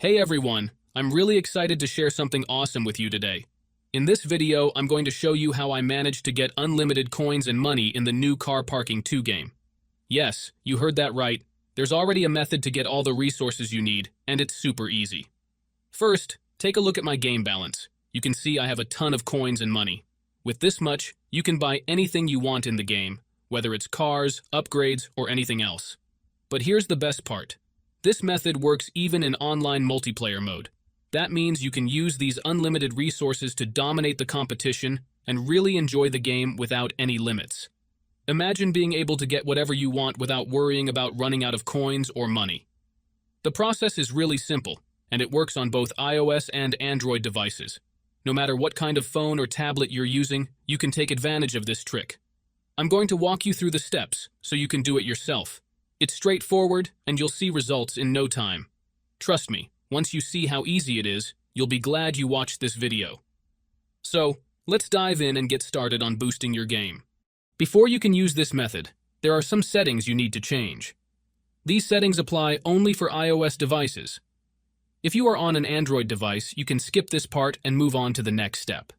Hey everyone, I'm really excited to share something awesome with you today. In this video, I'm going to show you how I managed to get unlimited coins and money in the new Car Parking 2 game. Yes, you heard that right. There's already a method to get all the resources you need, and it's super easy. First, take a look at my game balance. You can see I have a ton of coins and money. With this much, you can buy anything you want in the game, whether it's cars, upgrades, or anything else. But here's the best part. This method works even in online multiplayer mode. That means you can use these unlimited resources to dominate the competition and really enjoy the game without any limits. Imagine being able to get whatever you want without worrying about running out of coins or money. The process is really simple, and it works on both iOS and Android devices. No matter what kind of phone or tablet you're using, you can take advantage of this trick. I'm going to walk you through the steps so you can do it yourself. It's straightforward, and you'll see results in no time. Trust me, once you see how easy it is, you'll be glad you watched this video. So, let's dive in and get started on boosting your game. Before you can use this method, there are some settings you need to change. These settings apply only for iOS devices. If you are on an Android device, you can skip this part and move on to the next step.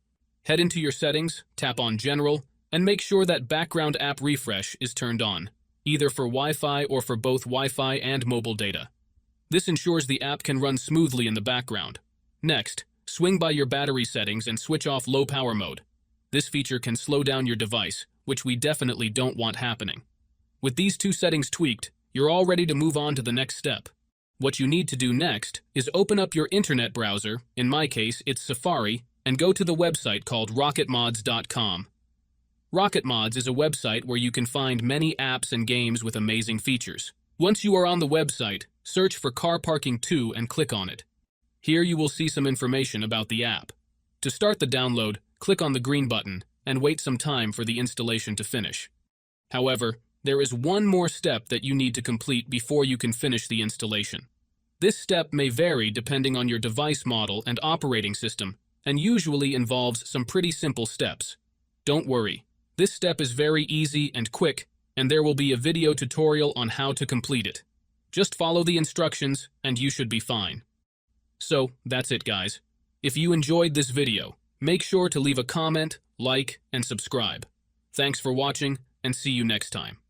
Head into your settings, tap on General, and make sure that Background App Refresh is turned on, either for Wi-Fi or for both Wi-Fi and mobile data. This ensures the app can run smoothly in the background. Next, swing by your battery settings and switch off low power mode. This feature can slow down your device, which we definitely don't want happening. With these two settings tweaked, you're all ready to move on to the next step. What you need to do next is open up your internet browser, in my case it's Safari, and go to the website called rocketmods.com. RocketMods is a website where you can find many apps and games with amazing features. Once you are on the website, search for Car Parking 2 and click on it. Here you will see some information about the app. To start the download, click on the green button and wait some time for the installation to finish. However, there is one more step that you need to complete before you can finish the installation. This step may vary depending on your device model and operating system, and usually involves some pretty simple steps. Don't worry. This step is very easy and quick, and there will be a video tutorial on how to complete it. Just follow the instructions, and you should be fine. So, that's it guys. If you enjoyed this video, make sure to leave a comment, like, and subscribe. Thanks for watching, and see you next time.